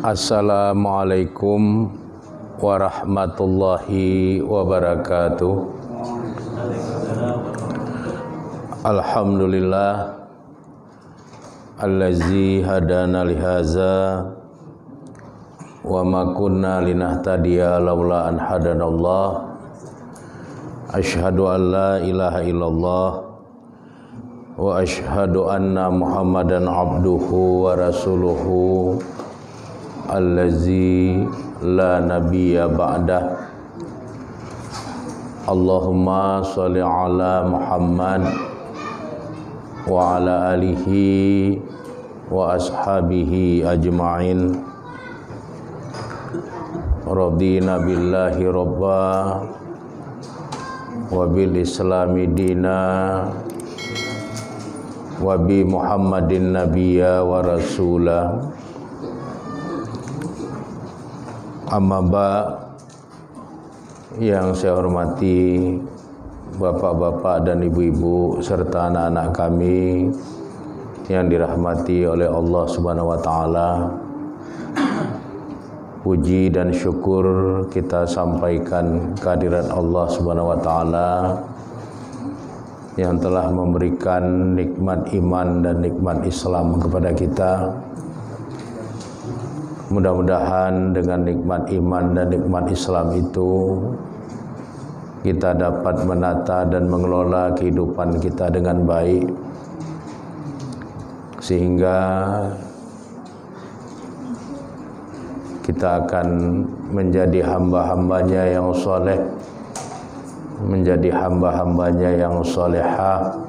Assalamualaikum warahmatullahi wabarakatuh. Alhamdulillah allazi hadana lihaza wa ma kunna linahtadiya laula an hadanallah. Asyhadu an la ilaha illallah wa asyhadu anna Muhammadan abduhu wa rasuluhu allazi la nabiyya ba'dah. Allahumma sholli ala Muhammad wa ala alihi wa ashabihi ajma'in. Radina billahi rabba wa bil islami dina wa bi Muhammadin nabiyya wa rasulah. Amma ba', yang saya hormati bapak-bapak dan ibu-ibu serta anak-anak kami yang dirahmati oleh Allah Subhanahu wa taala. Puji dan syukur kita sampaikan kehadirat Allah Subhanahu wa taala yang telah memberikan nikmat iman dan nikmat Islam kepada kita. Mudah-mudahan dengan nikmat iman dan nikmat Islam itu kita dapat menata dan mengelola kehidupan kita dengan baik, sehingga kita akan menjadi hamba-hambanya yang soleh, menjadi hamba-hambanya yang solehah,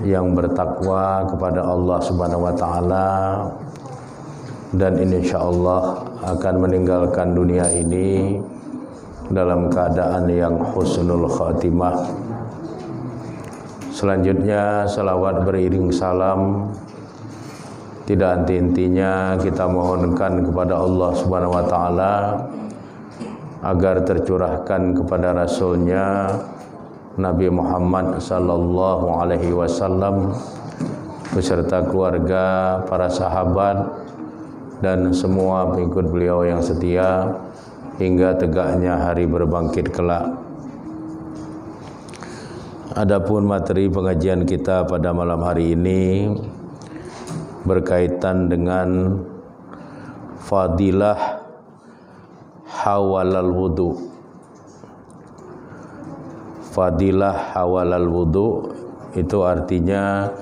yang bertakwa kepada Allah Subhanahu wa taala, dan insyaallah akan meninggalkan dunia ini dalam keadaan yang husnul khatimah. Selanjutnya salawat beriring salam tidak henti-hentinya kita mohonkan kepada Allah Subhanahu wa taala agar tercurahkan kepada rasulnya Nabi Muhammad sallallahu alaihi wasallam beserta keluarga, para sahabat dan semua pengikut beliau yang setia hingga tegaknya hari berbangkit kelak. Adapun materi pengajian kita pada malam hari ini berkaitan dengan fadilah hawalal wudu. Fadilah hawalal wudu itu artinya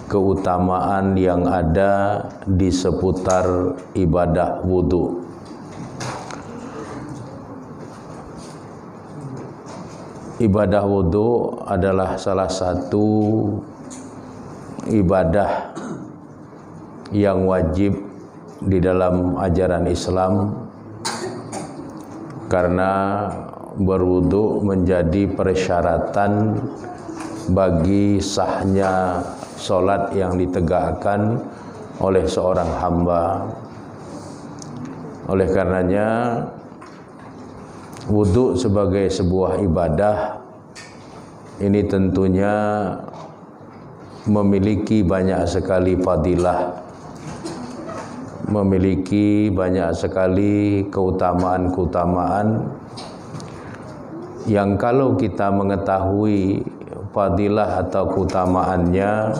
keutamaan yang ada di seputar ibadah wudu. Ibadah wudu adalah salah satu ibadah yang wajib di dalam ajaran Islam, karena berwudu menjadi persyaratan bagi sahnya solat yang ditegakkan oleh seorang hamba. Oleh karenanya wudu sebagai sebuah ibadah ini tentunya memiliki banyak sekali fadilah, memiliki banyak sekali keutamaan-keutamaan yang kalau kita mengetahui fadilah atau keutamaannya,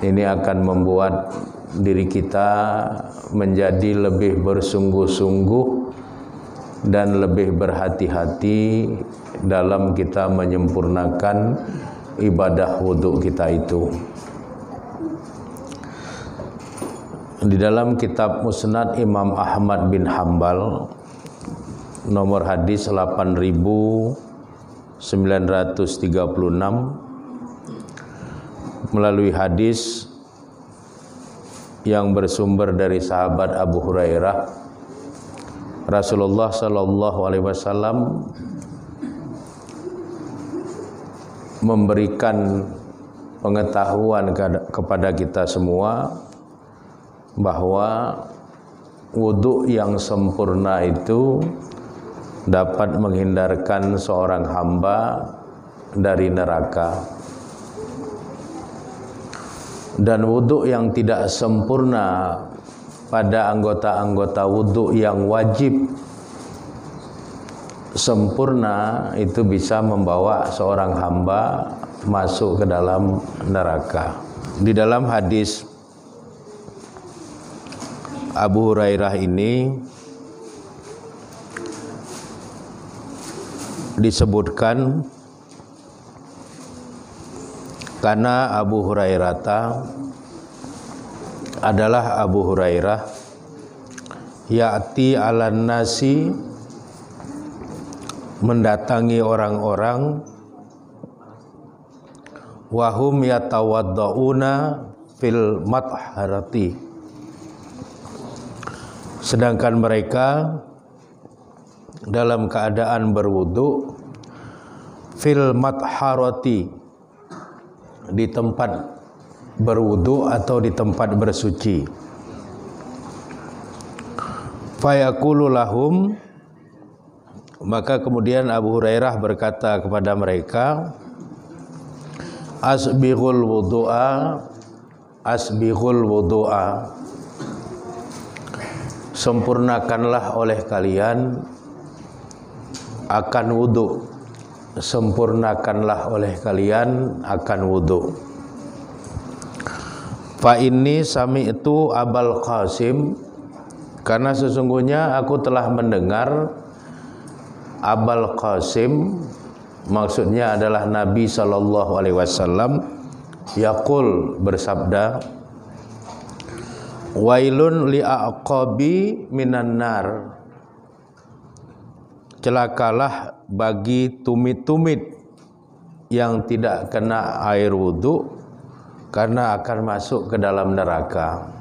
ini akan membuat diri kita menjadi lebih bersungguh-sungguh dan lebih berhati-hati dalam kita menyempurnakan ibadah wudu kita itu. Di dalam kitab Musnad Imam Ahmad bin Hanbal nomor hadis 8936 melalui hadis yang bersumber dari sahabat Abu Hurairah, Rasulullah sallallahu alaihi wasallam memberikan pengetahuan kepada kita semua bahwa wudu yang sempurna itu dapat menghindarkan seorang hamba dari neraka. Dan wudu yang tidak sempurna pada anggota-anggota wudhu yang wajib sempurna itu bisa membawa seorang hamba masuk ke dalam neraka. Di dalam hadis Abu Hurairah ini disebutkan karena Abu Hurairah adalah Abu Hurairah ya'ti 'alan nasi, mendatangi orang-orang, wahum yatawaddauna fil matharati, sedangkan mereka dalam keadaan berwudu fil matharati, di tempat berwudu atau di tempat bersuci. Fayaqulu lahum, maka kemudian Abu Hurairah berkata kepada mereka, asbighul wudu'a, asbighul wudu'a, sempurnakanlah oleh kalian akan wudu, sempurnakanlah oleh kalian akan wudu. Fa inni sami'tu Abul Qasim, karena sesungguhnya aku telah mendengar Abul Qasim, maksudnya adalah Nabi sallallahu alaihi wasallam, yaqul, bersabda, wailun li'aqabi minan nar, celakalah bagi tumit-tumit yang tidak kena air wudu, karena akan masuk ke dalam neraka.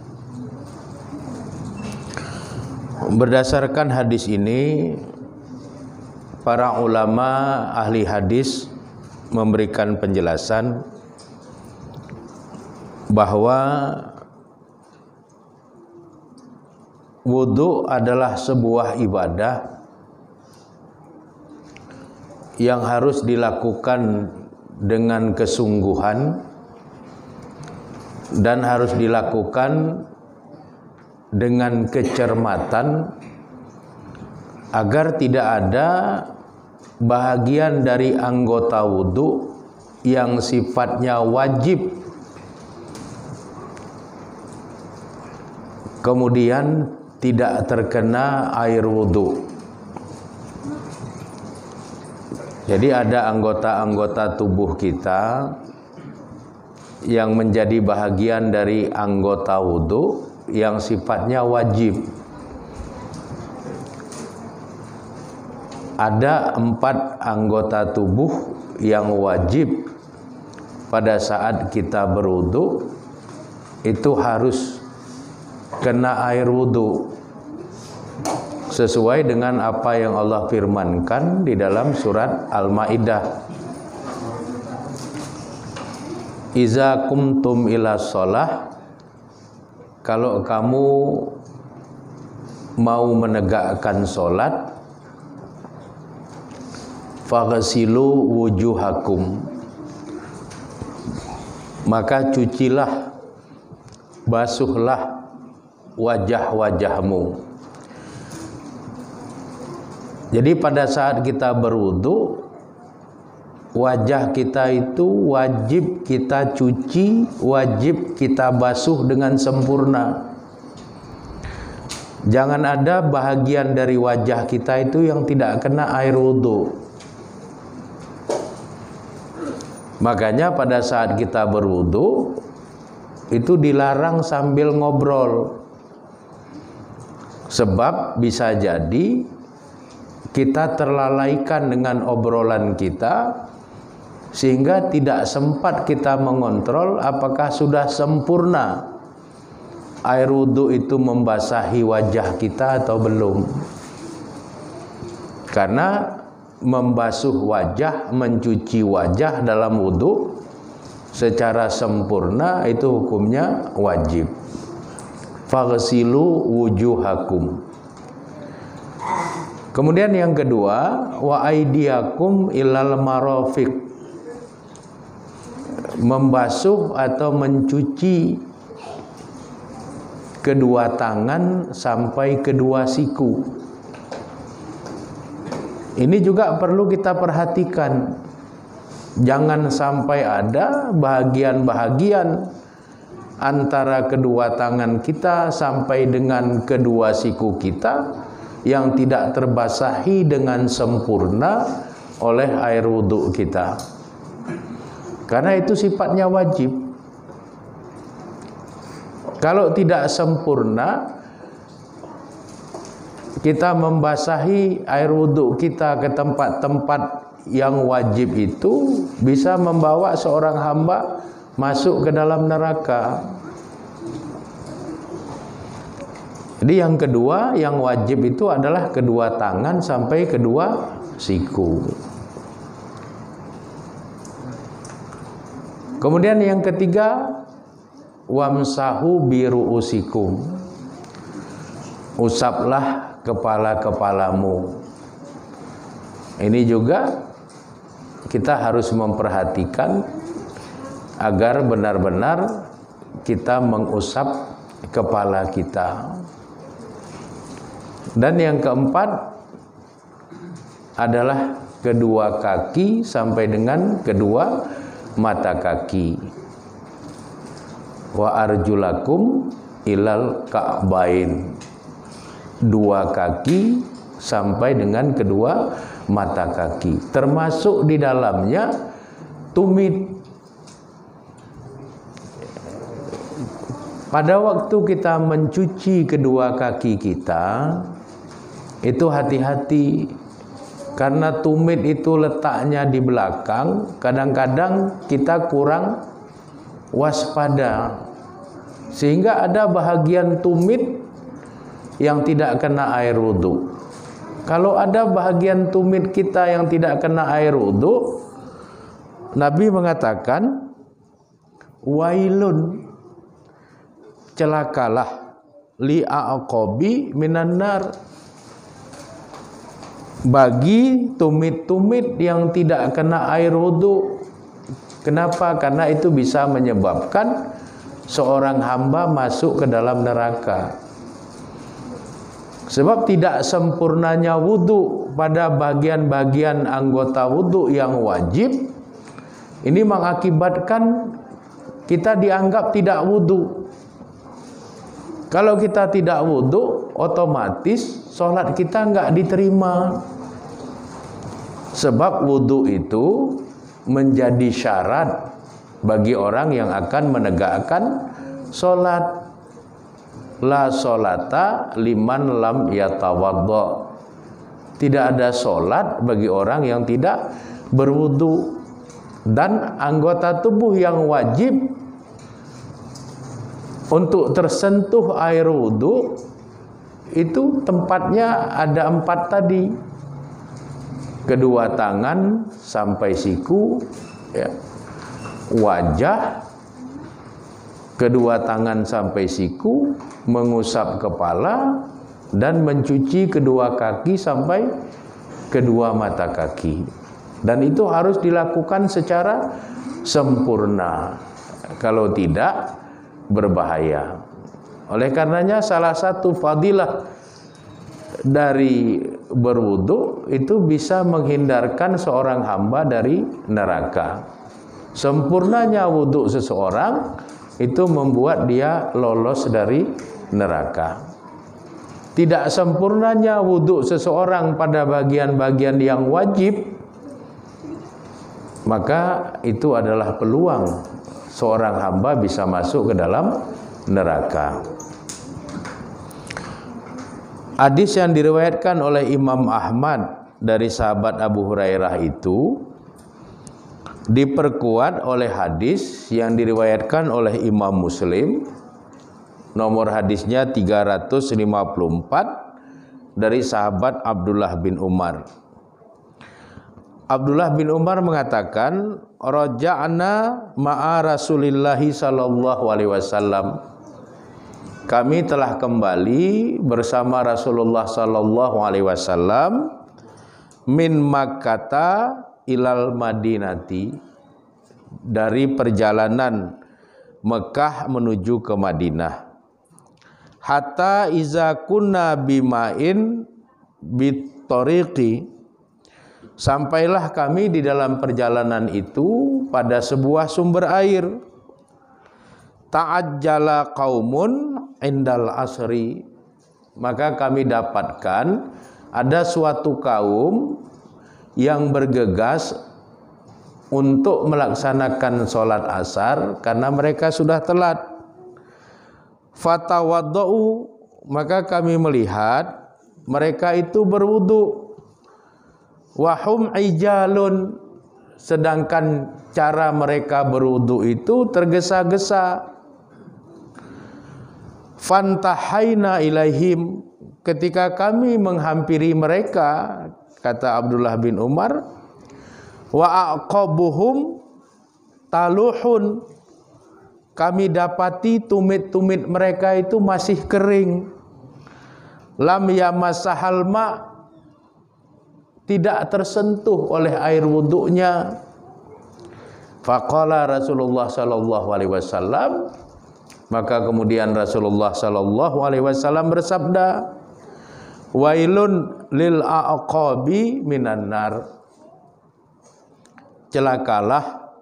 Berdasarkan hadis ini, para ulama ahli hadis memberikan penjelasan bahwa wudu adalah sebuah ibadah yang harus dilakukan dengan kesungguhan dan harus dilakukan dengan kecermatan agar tidak ada bahagian dari anggota wudu yang sifatnya wajib kemudian tidak terkena air wudu. Jadi ada anggota-anggota tubuh kita yang menjadi bahagian dari anggota wudu yang sifatnya wajib. Ada 4 anggota tubuh yang wajib pada saat kita berwudu itu harus kena air wudu, sesuai dengan apa yang Allah firmankan di dalam surat Al-Maidah. Iza kumtum ila sholah, kalau kamu mau menegakkan sholat, faghsilu wujuhakum, maka cucilah, basuhlah wajah-wajahmu. Jadi pada saat kita berwudu, wajah kita itu wajib kita cuci, wajib kita basuh dengan sempurna. Jangan ada bahagian dari wajah kita itu yang tidak kena air wudu. Makanya pada saat kita berwudu itu dilarang sambil ngobrol, sebab bisa jadi kita terlalaikan dengan obrolan kita sehingga tidak sempat kita mengontrol apakah sudah sempurna air wudu itu membasahi wajah kita atau belum. Karena membasuh wajah, mencuci wajah dalam wudu secara sempurna itu hukumnya wajib. Faghsilu wujuhakum. Kemudian yang kedua, wa aydiyakum ilal marafiq, membasuh atau mencuci kedua tangan sampai kedua siku. Ini juga perlu kita perhatikan. Jangan sampai ada bahagian-bahagian antara kedua tangan kita sampai dengan kedua siku kita yang tidak terbasahi dengan sempurna oleh air wudhu kita. Karena itu sifatnya wajib. Kalau tidak sempurna, kita membasahi air wudhu kita ke tempat-tempat yang wajib itu bisa membawa seorang hamba masuk ke dalam neraka. Jadi yang kedua yang wajib itu adalah kedua tangan sampai kedua siku. Kemudian yang ketiga, wamsahu biru'usikum. Usaplah kepala-kepalamu. Ini juga kita harus memperhatikan agar benar-benar kita mengusap kepala kita. Dan yang keempat adalah kedua kaki sampai dengan kedua mata kaki. Wa arjulakum ilal ka'bain. Dua kaki sampai dengan kedua mata kaki, termasuk di dalamnya tumit. Pada waktu kita mencuci kedua kaki kita, itu hati-hati, karena tumit itu letaknya di belakang. Kadang-kadang kita kurang waspada, sehingga ada bahagian tumit yang tidak kena air wudhu. Kalau ada bahagian tumit kita yang tidak kena air wudhu, Nabi mengatakan, wailun, celakalah, li'aqabi minan nar, bagi tumit-tumit yang tidak kena air wudhu. Kenapa? Karena itu bisa menyebabkan seorang hamba masuk ke dalam neraka. Sebab tidak sempurnanya wudhu pada bagian-bagian anggota wudhu yang wajib, ini mengakibatkan kita dianggap tidak wudhu. Kalau kita tidak wudhu, otomatis sholat kita nggak diterima. Sebab wudhu itu menjadi syarat bagi orang yang akan menegakkan sholat. La sholata liman lam yatawaddo. Tidak ada sholat bagi orang yang tidak berwudu. Dan anggota tubuh yang wajib untuk tersentuh air wudu itu tempatnya ada 4 tadi. Kedua tangan sampai siku, ya. Wajah, kedua tangan sampai siku, mengusap kepala, dan mencuci kedua kaki sampai kedua mata kaki. Dan itu harus dilakukan secara sempurna. Kalau tidak, berbahaya. Oleh karenanya salah satu fadilah dari berwudu itu bisa menghindarkan seorang hamba dari neraka. Sempurnanya wudu seseorang itu membuat dia lolos dari neraka. Tidak sempurnanya wudu seseorang pada bagian-bagian yang wajib, maka itu adalah peluang seorang hamba bisa masuk ke dalam neraka. Hadis yang diriwayatkan oleh Imam Ahmad dari sahabat Abu Hurairah itu diperkuat oleh hadis yang diriwayatkan oleh Imam Muslim, nomor hadisnya 354, dari sahabat Abdullah bin Umar. Abdullah bin Umar mengatakan, raja'na ma'a Rasulillahi sallallahu alaihi wasallam. Kami telah kembali bersama Rasulullah sallallahu alaihi wasallam min Makkata ilal Madinati, dari perjalanan Mekah menuju ke Madinah. hatta iza kunna bima'in bitariqi, sampailah kami di dalam perjalanan itu pada sebuah sumber air. Ta'ajjala qaumun indal asri, maka kami dapatkan ada suatu kaum yang bergegas untuk melaksanakan sholat asar karena mereka sudah telat. Fatawaddau, maka kami melihat mereka itu berwudu. Wahum ijalun, sedangkan cara mereka berwudu itu tergesa-gesa. Fantahaina ilaihim, ketika kami menghampiri mereka, kata Abdullah bin Umar, wa aqabuhum taluhun, kami dapati tumit-tumit mereka itu masih kering. Lam yamassahal ma, tidak tersentuh oleh air wudunya. Faqala Rasulullah sallallahu alaihi wasallam, maka kemudian Rasulullah sallallahu alaihi wasallam bersabda, wailun lil aqabi minan nar, celakalah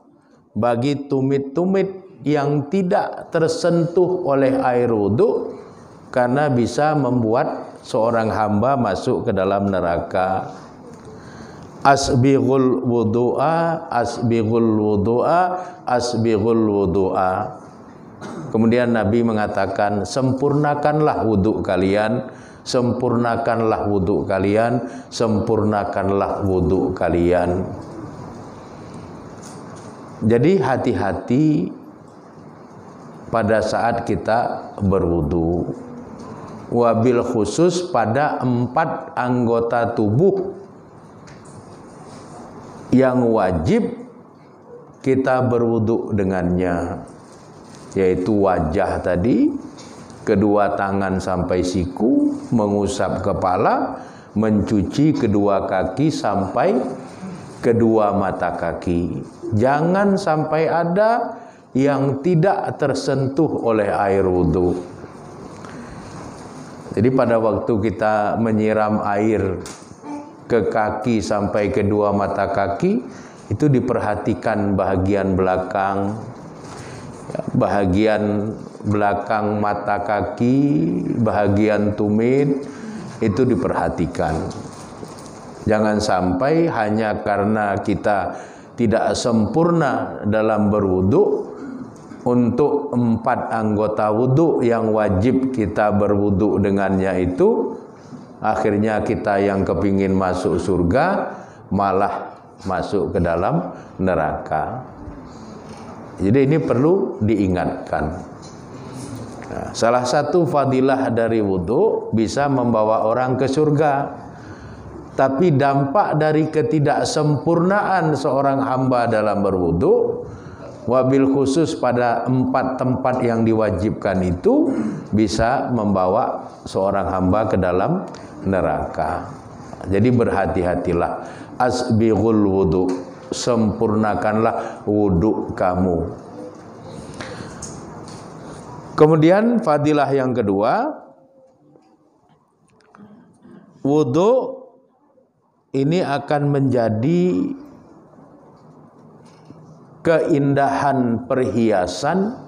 bagi tumit-tumit yang tidak tersentuh oleh air wudu, karena bisa membuat seorang hamba masuk ke dalam neraka. Asbighul wudu'a, asbighul wudu'a, asbighul wudu'a. Kemudian Nabi mengatakan, sempurnakanlah wudu kalian, sempurnakanlah wudu kalian, sempurnakanlah wudu kalian. Jadi hati-hati pada saat kita berwudu, wabil khusus pada 4 anggota tubuh yang wajib kita berwudu dengannya, yaitu wajah tadi, kedua tangan sampai siku, mengusap kepala, mencuci kedua kaki sampai kedua mata kaki. Jangan sampai ada yang tidak tersentuh oleh air wudu. Jadi pada waktu kita menyiram air ke kaki sampai kedua mata kaki, itu diperhatikan bahagian belakang, bahagian belakang mata kaki, bahagian tumit, itu diperhatikan. Jangan sampai hanya karena kita tidak sempurna dalam berwudu, untuk 4 anggota wudu yang wajib kita berwudu dengannya itu, akhirnya kita yang kepingin masuk surga malah masuk ke dalam neraka. Jadi ini perlu diingatkan. Nah, salah satu fadilah dari wudu bisa membawa orang ke surga. Tapi dampak dari ketidaksempurnaan seorang hamba dalam berwudu, wabil khusus pada 4 tempat yang diwajibkan itu, bisa membawa seorang hamba ke dalam neraka. Jadi berhati-hatilah. Asbighul wudu, sempurnakanlah wudu kamu. Kemudian fadilah yang kedua, wudu ini akan menjadi keindahan perhiasan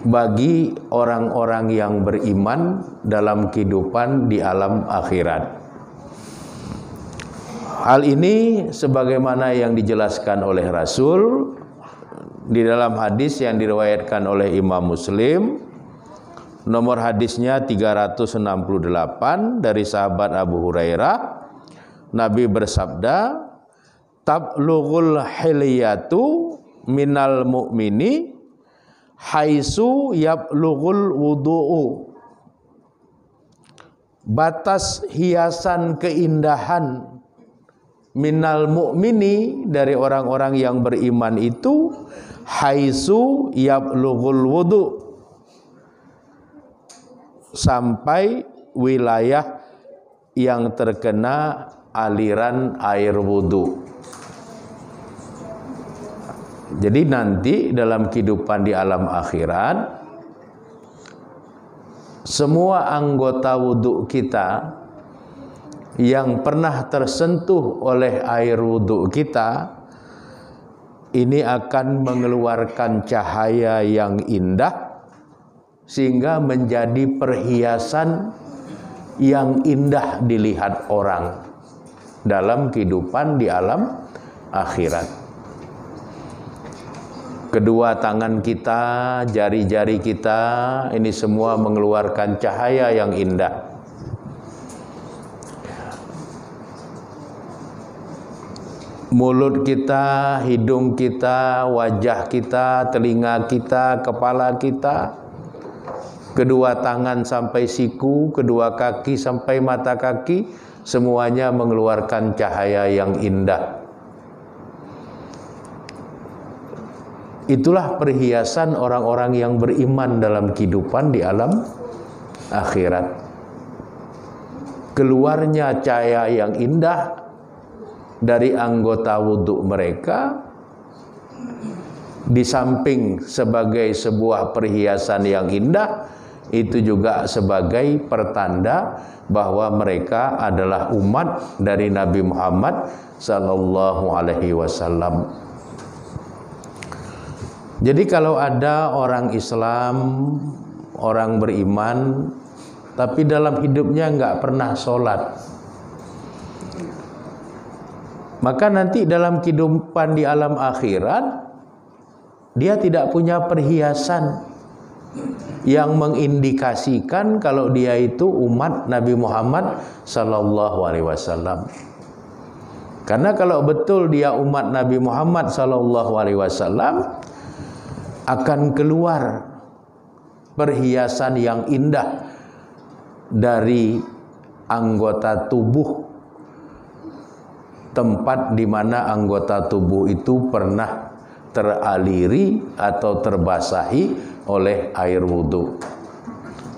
bagi orang-orang yang beriman dalam kehidupan di alam akhirat. Hal ini sebagaimana yang dijelaskan oleh Rasul di dalam hadis yang diriwayatkan oleh Imam Muslim, nomor hadisnya 368 dari sahabat Abu Hurairah. Nabi bersabda, tablughul hiliyatu minal mu'mini haitsu yablughul wudu'u. Batas hiasan keindahan minal mu'mini, dari orang-orang yang beriman itu, haitsu yablughul wudu', sampai wilayah yang terkena aliran air wudu. Jadi nanti dalam kehidupan di alam akhirat, semua anggota wudhu kita yang pernah tersentuh oleh air wudhu kita ini akan mengeluarkan cahaya yang indah sehingga menjadi perhiasan yang indah dilihat orang dalam kehidupan di alam akhirat. Kedua tangan kita, jari-jari kita, ini semua mengeluarkan cahaya yang indah. Mulut kita, hidung kita, wajah kita, telinga kita, kepala kita, kedua tangan sampai siku, kedua kaki sampai mata kaki, semuanya mengeluarkan cahaya yang indah. Itulah perhiasan orang-orang yang beriman dalam kehidupan di alam akhirat. Keluarnya cahaya yang indah dari anggota wudhu mereka, di samping sebagai sebuah perhiasan yang indah, itu juga sebagai pertanda bahwa mereka adalah umat dari Nabi Muhammad sallallahu alaihi wasallam. Jadi kalau ada orang Islam, orang beriman, tapi dalam hidupnya nggak pernah sholat, maka nanti dalam kehidupan di alam akhirat, dia tidak punya perhiasan yang mengindikasikan kalau dia itu umat Nabi Muhammad sallallahu alaihi wasallam. Karena kalau betul dia umat Nabi Muhammad sallallahu alaihi wasallam, akan keluar perhiasan yang indah dari anggota tubuh, tempat di mana anggota tubuh itu pernah teraliri atau terbasahi oleh air wudhu.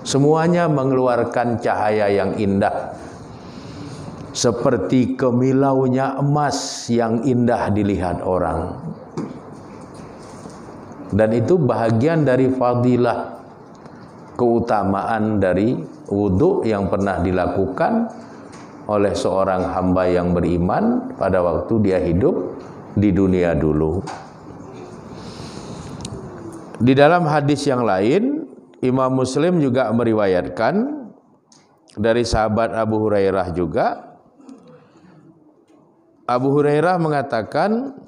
Semuanya mengeluarkan cahaya yang indah, seperti kemilaunya emas yang indah dilihat orang. Dan itu bahagian dari fadilah, keutamaan dari wudhu yang pernah dilakukan oleh seorang hamba yang beriman pada waktu dia hidup di dunia dulu. Di dalam hadis yang lain, Imam Muslim juga meriwayatkan dari sahabat Abu Hurairah juga. Abu Hurairah mengatakan,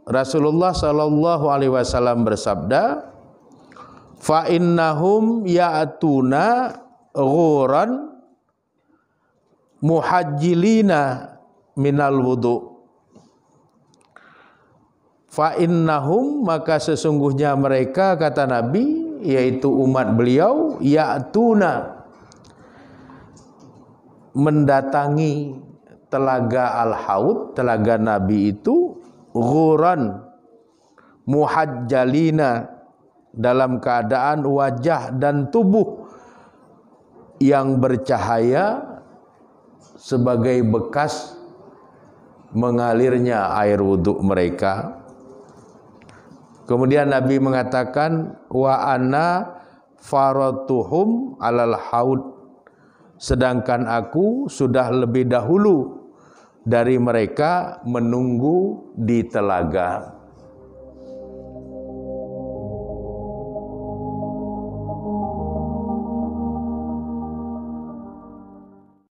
Rasulullah sallallahu alaihi wasallam bersabda, fa innahum ya'tuna ghuran muhajjilina minal wudu. Fa innahum, maka sesungguhnya mereka, kata Nabi, yaitu umat beliau, ya'tuna, mendatangi telaga Al-Haud, telaga Nabi itu, ghuran muhajjalina, dalam keadaan wajah dan tubuh yang bercahaya sebagai bekas mengalirnya air wudhu mereka. Kemudian Nabi mengatakan, wa ana faratuhum alal haud, sedangkan aku sudah lebih dahulu dari mereka menunggu di telaga.